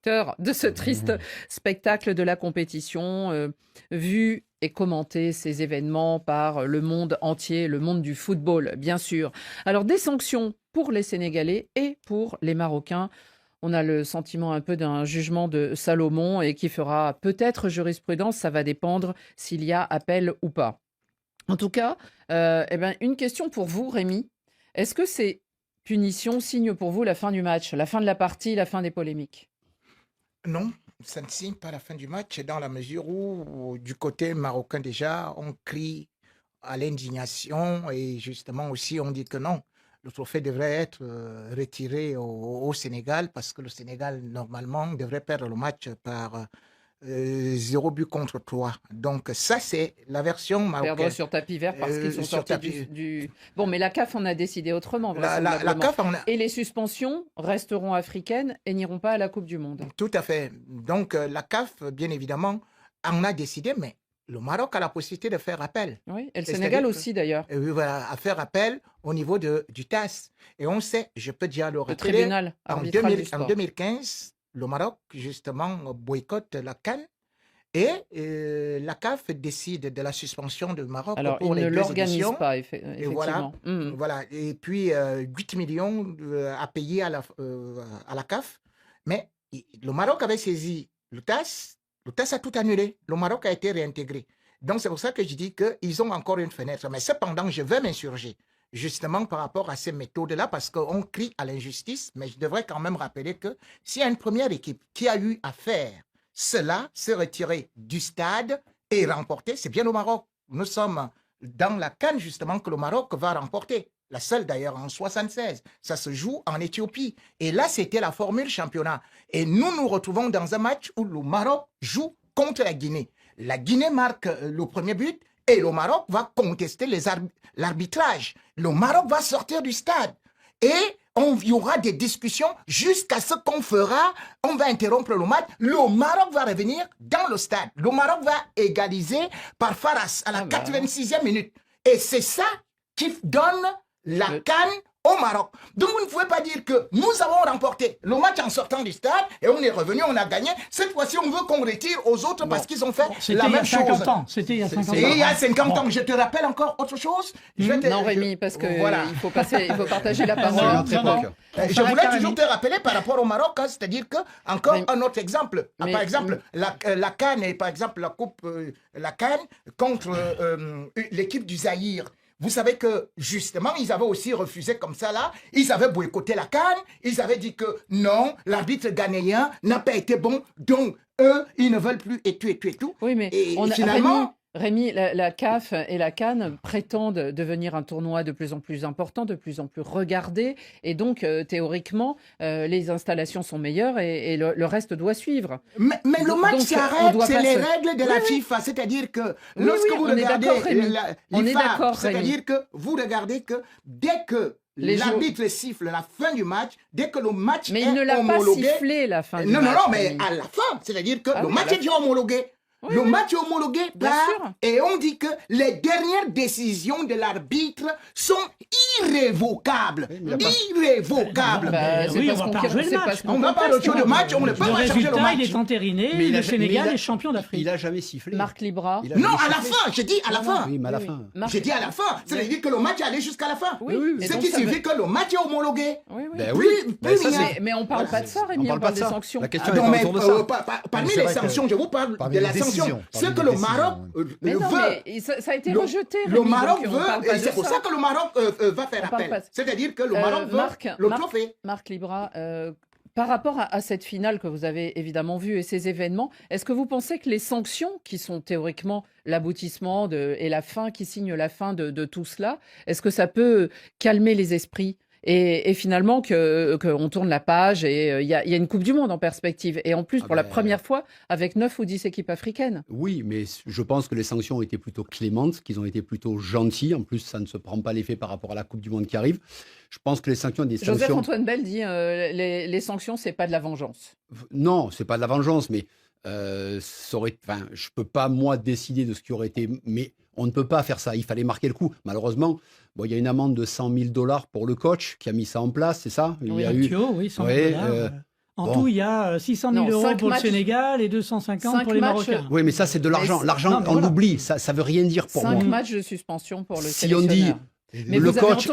acteurs de ce triste spectacle de la compétition, vu et commenter ces événements par le monde entier, le monde du football, bien sûr. Alors, des sanctions pour les Sénégalais et pour les Marocains. On a le sentiment un peu d'un jugement de Salomon et qui fera peut-être jurisprudence. Ça va dépendre s'il y a appel ou pas. En tout cas, une question pour vous, Rémi. Est-ce que ces punitions signent pour vous la fin du match, la fin de la partie, la fin des polémiques? Non, ça ne signe pas la fin du match dans la mesure où, du côté marocain déjà, on crie à l'indignation et justement aussi on dit que non, le trophée devrait être retiré au Sénégal parce que le Sénégal normalement devrait perdre le match par 0 but contre 3. Donc ça c'est la version Perdre marocaine. sur tapis vert parce qu'ils sont Sur sortis tapis. Bon, mais la CAF en a décidé autrement, La vraisemblablement. CAF, Et les suspensions resteront africaines et n'iront pas à la Coupe du Monde. tout à fait. Donc la CAF, bien évidemment, en a décidé, mais le Maroc a la possibilité de faire appel. Oui, et le C'est-à-dire Sénégal que- aussi d'ailleurs. Voilà, à faire appel au niveau du TAS. Et on sait, je peux déjà le Le rappeler, tribunal en arbitral du 2000 en sport. 2015, le Maroc, justement, boycotte la CAN et la CAF décide de la suspension du Maroc Alors, pour ils les ne deux l'organisent éditions. pas, Et voilà, effectivement. voilà. Et puis, 8 millions à payer à la CAF. Mais le Maroc avait saisi le TAS. Le TAS a tout annulé. Le Maroc a été réintégré. Donc, c'est pour ça que je dis qu'ils ont encore une fenêtre. Mais cependant, je vais m'insurger justement par rapport à ces méthodes-là parce qu'on crie à l'injustice. Mais je devrais quand même rappeler que s'il y a une première équipe qui a eu à faire cela, se retirer du stade et remporter, c'est bien au Maroc. Nous sommes dans la CAN justement que le Maroc va remporter. La seule d'ailleurs en 76. Ça se joue en Éthiopie. Et là, c'était la formule championnat. Et nous nous retrouvons dans un match où le Maroc joue contre la Guinée. La Guinée marque le premier but et le Maroc va contester l'arbitrage. Le Maroc va sortir du stade. Et il y aura des discussions jusqu'à ce qu'on fera, on va interrompre le match, le Maroc va revenir dans le stade. Le Maroc va égaliser par Faras à la 86e minute. Et c'est ça qui donne la CAN au Maroc. Donc vous ne pouvez pas dire que nous avons remporté le match en sortant du stade et on est revenu, on a gagné. Cette fois-ci, on veut qu'on retire aux autres parce qu'ils ont fait la même chose. C'était il y a 50 ans. Et il y a 50 ans. Je te rappelle encore autre chose. Non, Rémi, parce qu'il faut partager la parole. Je voulais toujours te rappeler par rapport au Maroc, hein, c'est-à-dire que, encore un autre exemple, par exemple, la CAN et par exemple la Coupe, la CAN contre l'équipe du Zaïre. Vous savez que, justement, ils avaient aussi refusé comme ça, là. Ils avaient boycotté la CAN. Ils avaient dit que non, l'arbitre ghanéen n'a pas été bon. Donc, eux, ils ne veulent plus et tout. Oui, mais finalement... Rémi, la CAF et la CAN prétendent devenir un tournoi de plus en plus important, de plus en plus regardé. Et donc, théoriquement, les installations sont meilleures et le reste doit suivre. Mais le match s'arrête, c'est les règles de la FIFA. C'est-à-dire que lorsque vous regardez l'IFA, c'est-à-dire que vous regardez que dès que l'arbitre siffle la fin du match, dès que le match mais est il ne l'a homologué... pas sifflé la fin du match. Non, mais à la fin, c'est-à-dire que le match est déjà homologué. Le match est homologué et on dit que les dernières décisions de l'arbitre sont irrévocables. Irrévocables. Oui, on va pas rejouer le match. On va pas rejouer le match, on ne peut pas changer le match. Il est entériné, mais le Sénégal est champion d'Afrique. Il a jamais sifflé. Marc Libra. Non, à la fin, j'ai dit à la fin. Oui, mais à la fin. J'ai dit à la fin, c'est-à-dire que le match est allé jusqu'à la fin. Oui. Ce qui signifie que le match est homologué. Mais on parle pas de ça, Rémi, on parle des sanctions. La question est pas autour de ça. Parmi les sanctions, je vous parle de la sanction. Ce que le Maroc veut. Ça a été rejeté. Le Maroc veut, et c'est pour ça que le Maroc va faire appel. C'est-à-dire que le Maroc veut le trophée. Marc Libra, par rapport à cette finale que vous avez évidemment vue et ces événements, est-ce que vous pensez que les sanctions, qui sont théoriquement l'aboutissement et la fin, qui signent la fin de tout cela, est-ce que ça peut calmer les esprits et finalement qu'on tourne la page et il y a une Coupe du Monde en perspective et en plus pour la première fois avec 9 ou 10 équipes africaines. Oui, mais je pense que les sanctions ont été plutôt clémentes, qu'ils ont été plutôt gentils. En plus, ça ne se prend pas l'effet par rapport à la Coupe du Monde qui arrive. Je pense que les sanctions... Joseph-Antoine Bell dit les sanctions, c'est pas de la vengeance. Non, c'est pas de la vengeance, mais je peux pas moi décider de ce qui aurait été... Mais on ne peut pas faire ça, il fallait marquer le coup. Malheureusement, il y a une amende de $100 000 pour le coach qui a mis ça en place, c'est ça? Oui, 100 000 $. En tout, il y a 600 000 euros pour le Sénégal et 250 pour les Marocains. Oui, mais ça, c'est de l'argent. L'argent, on l'oublie. Ça ne veut rien dire pour moi. 5 matchs de suspension pour le Si sélectionneur. on dit... Mais le vous coach,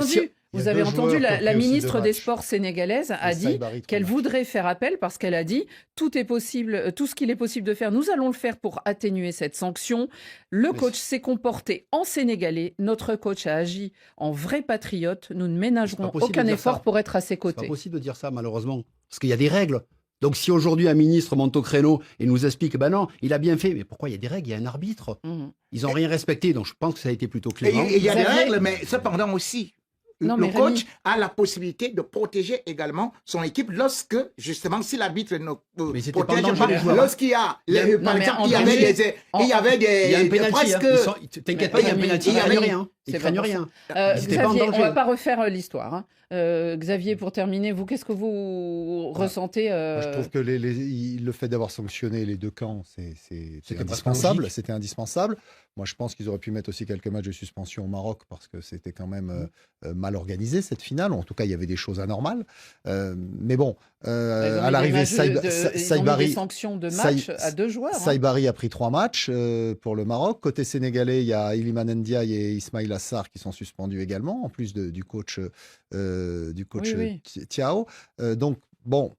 avez entendu la ministre des Sports sénégalaise a dit qu'elle voudrait faire appel parce qu'elle a dit tout est possible, tout ce qu'il est possible de faire, nous allons le faire pour atténuer cette sanction. Le coach s'est comporté en sénégalais, notre coach a agi en vrai patriote, nous ne ménagerons aucun effort pour être à ses côtés. C'est pas possible de dire ça malheureusement, parce qu'il y a des règles. Donc si aujourd'hui un ministre monte au créneau et nous explique ben non, il a bien fait, mais pourquoi il y a des règles, il y a un arbitre. Ils n'ont rien respecté, donc je pense que ça a été plutôt clément. Et il y a des règles, mais cependant aussi, le coach a la possibilité de protéger également son équipe lorsque, justement, si l'arbitre ne protège pas, lorsqu'il y a, par exemple, il y avait des presque... T'inquiète pas, il y a un pénalty, ils craignent rien. Ils craignent rien. Xavier, on ne va pas refaire l'histoire. Xavier, pour terminer, vous, qu'est-ce que vous ressentez Je trouve que le fait d'avoir sanctionné les deux camps, c'est indispensable. C'était indispensable. Moi, je pense qu'ils auraient pu mettre aussi quelques matchs de suspension au Maroc parce que c'était quand même mal organisé, cette finale. En tout cas, il y avait des choses anormales. Mais bon, à l'arrivée, Saibari... des sanctions de match à 2 joueurs. Saibari a pris 3 matchs pour le Maroc. Côté sénégalais, il y a Iliman Ndiaye et Ismail Assar qui sont suspendus également, en plus du coach Thiao. Donc, bon...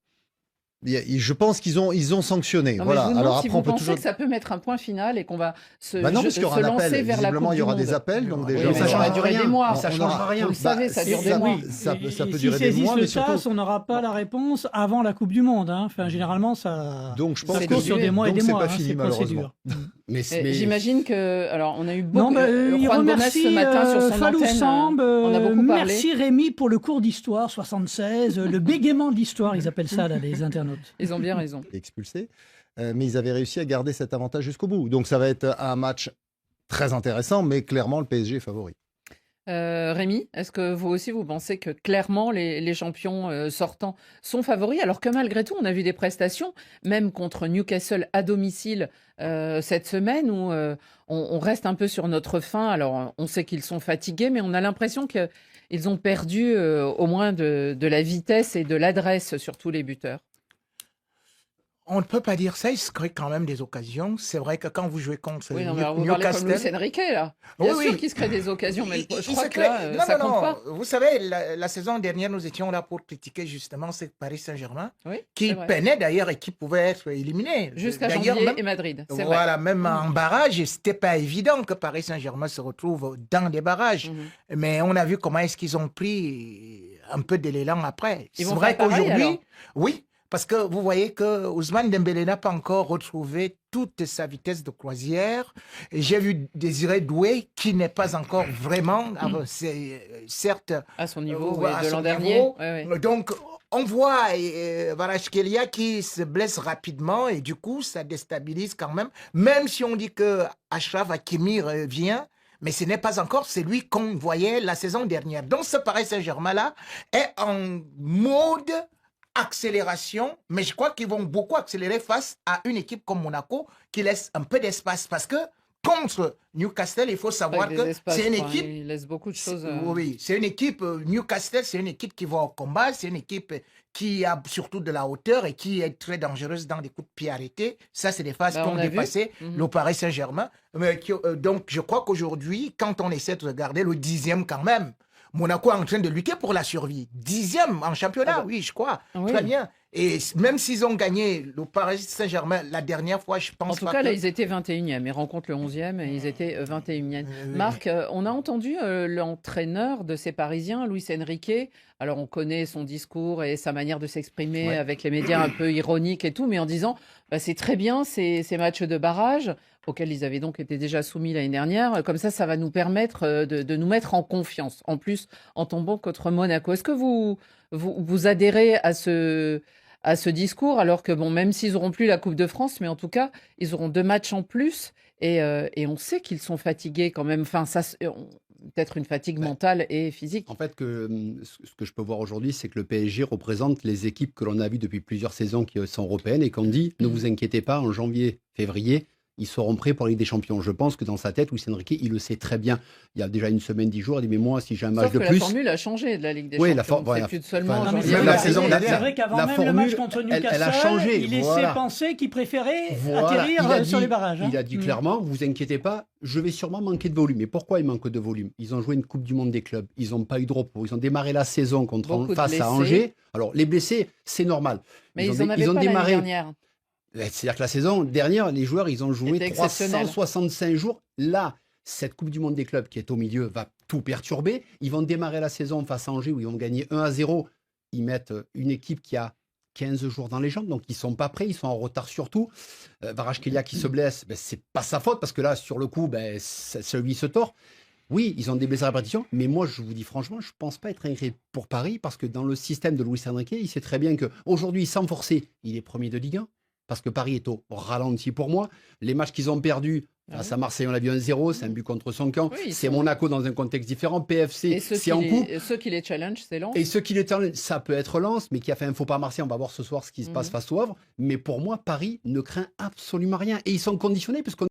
Je pense qu'ils ont sanctionné. Non, voilà. Je vous Alors si après, vous pensez que ça peut mettre un point final et qu'on va se non, parce qu'il y aura un appel. vers la Coupe du Monde. Il y aura des appels, donc déjà. Ça va durer des mois. Ça changera rien. Vous le savez, ça dure des mois. Ça peut durer des mois, mais surtout, on n'aura pas la réponse avant la Coupe du Monde. Enfin, généralement, ça. Donc je pense que sur des mois et des mois. C'est pas fini malheureusement. Mais j'imagine que, alors, on a eu beaucoup. Il remercie ce matin sur son antenne. On a beaucoup parlé. Merci Rémi pour le cours d'histoire 76, le bégaiement de l'histoire, ils appellent ça là, les internautes. Ils ont bien raison. Expulsé, mais ils avaient réussi à garder cet avantage jusqu'au bout. Donc ça va être un match très intéressant, mais clairement le PSG est favori. Rémi, est-ce que vous aussi vous pensez que clairement les champions sortants sont favoris, alors que malgré tout on a vu des prestations, même contre Newcastle à domicile cette semaine, où on reste un peu sur notre faim. Alors on sait qu'ils sont fatigués, mais on a l'impression qu'ils ont perdu au moins de la vitesse et de l'adresse sur tous les buteurs. On ne peut pas dire ça, il se crée quand même des occasions. C'est vrai que quand vous jouez contre Newcastle... Vous parlez comme Luis Enrique, là. Bien sûr qu'il se crée des occasions, mais je crois que là, ça compte pas. Vous savez, la saison dernière, nous étions là pour critiquer justement ce Paris Saint-Germain, qui peinait d'ailleurs et qui pouvait être éliminé. Jusqu'à janvier et Madrid, c'est vrai. Voilà, même en barrage, c'était pas évident que Paris Saint-Germain se retrouve dans des barrages. Mais on a vu comment est-ce qu'ils ont pris un peu de l'élan après. C'est vrai qu'aujourd'hui, oui. Parce que vous voyez que Ousmane Dembélé n'a pas encore retrouvé toute sa vitesse de croisière. J'ai vu Désiré Doué qui n'est pas encore vraiment, certes, à son niveau de l'an dernier. Donc, on voit Kvaratskhelia qui se blesse rapidement et du coup, ça déstabilise quand même. Même si on dit que Achraf Hakimi revient, mais ce n'est pas encore celui qu'on voyait la saison dernière. Donc, ce Paris Saint-Germain-là est en mode accélération, mais je crois qu'ils vont beaucoup accélérer face à une équipe comme Monaco qui laisse un peu d'espace parce que contre Newcastle, il faut savoir que c'est une équipe. Il laisse beaucoup de choses. Oui, c'est une équipe. Newcastle, c'est une équipe qui va au combat, c'est une équipe qui a surtout de la hauteur et qui est très dangereuse dans des coups de pied arrêtés. Ça, c'est des phases qui ont dépassé le Paris Saint-Germain. Donc, je crois qu'aujourd'hui, quand on essaie de regarder le 10e quand même, Monaco est en train de lutter pour la survie. 10e en championnat, oui, je crois. Très bien. Et même s'ils ont gagné le Paris Saint-Germain la dernière fois, je pense. En tout cas, là, ils étaient 21e. Ils rencontrent le 11e et ils étaient 21e. Marc, on a entendu l'entraîneur de ces Parisiens, Luis Enrique. Alors, on connaît son discours et sa manière de s'exprimer avec les médias un peu ironiques et tout, mais en disant c'est très bien ces matchs de barrage auxquels ils avaient donc été déjà soumis l'année dernière. Comme ça va nous permettre de nous mettre en confiance. En plus, en tombant contre Monaco. Est-ce que vous adhérez à ce discours, alors que, bon, même s'ils n'auront plus la Coupe de France, mais en tout cas, ils auront 2 matchs en plus, et on sait qu'ils sont fatigués quand même. Enfin, peut-être une fatigue mentale et physique. En fait, ce que je peux voir aujourd'hui, c'est que le PSG représente les équipes que l'on a vues depuis plusieurs saisons qui sont européennes et qu'on dit, ne vous inquiétez pas, en janvier, février, ils seront prêts pour la Ligue des Champions. Je pense que dans sa tête, Luis Enrique, il le sait très bien. Il y a déjà une semaine, 10 jours, il dit mais moi, si j'ai un match Sauf de que plus... la formule a changé de la Ligue des Oui, Champions. voilà, C'est plus seulement Non, mais janvier. même la c'est saison vrai- dernière, C'est vrai qu'avant la même le formule, match contre Newcastle, elle a changé, il laissait voilà. penser qu'il préférait Voilà, atterrir il a sur dit- les barrages. Il a dit clairement, vous inquiétez pas, je vais sûrement manquer de volume. Mais pourquoi il manque de volume? Ils ont joué une Coupe du Monde des clubs, ils n'ont pas eu de repos, ils ont démarré la saison Beaucoup de face à blessés. Angers. Alors les blessés, c'est normal. Mais ils ont en avaient pas l'année démarré. dernière. C'est-à-dire que la saison dernière, les joueurs, ils ont joué C'était exceptionnel. 365 jours. Là, cette Coupe du Monde des clubs qui est au milieu va tout perturber. Ils vont démarrer la saison face à Angers où ils vont gagner 1-0. Ils mettent une équipe qui a 15 jours dans les jambes, donc ils sont pas prêts, ils sont en retard surtout. Kvaratskhelia qui se blesse, c'est pas sa faute parce que là, sur le coup, celui se tord. Oui, ils ont des blessés à répétition, mais moi, je vous dis franchement, je pense pas être inquiet pour Paris parce que dans le système de Luis Enrique, il sait très bien qu'aujourd'hui, sans forcer, il est premier de Ligue 1 parce que Paris est au ralenti pour moi. Les matchs qu'ils ont perdus, face à Marseille, on a vu 1-0, c'est un but contre son camp. Oui, c'est Monaco dans un contexte différent. PFC, Et c'est en coupe. ceux qui les challenge, c'est Lens. Et ceux qui les challenge, ça peut être Lens, mais qui a fait un faux pas à Marseille. On va voir ce soir ce qui se passe face au Havre. Mais pour moi, Paris ne craint absolument rien. Et ils sont conditionnés, puisqu'on